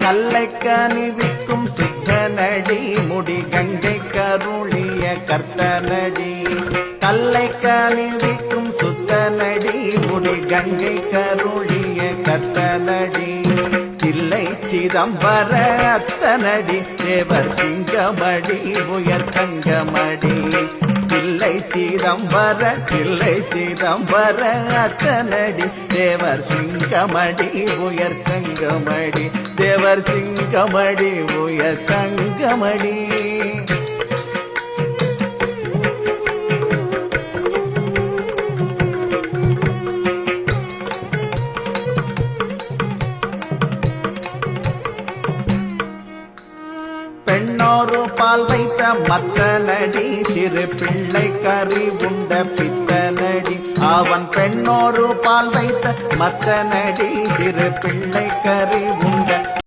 கல்லை கனிவிக்கும் சித்தனடி முடி கங்கை கருளிய கர்த்தனடி கல்லை கனிவிக்கும் சுத்தனடி முடி கங்கை கருளிய கர்த்தனடி தில்லை சிதம்பர அத்தனடி தேவர் சிங்கமடி உயர் தங்கமடி தில்லை சிதம்பர அத்தனடி தேவர் சிங்கமடி உயர் தங்கமடி தேவர் சிங்கமடி உயர் தங்கமடி பெண்ணோரு பால் வைத்த மத்தனடி சிறு பிள்ளை கறி உண்ட பித்தனடி அவன் பெண்ணோரு பால் வைத்த மத்தனடி சிறு பிள்ளை கறி உண்ட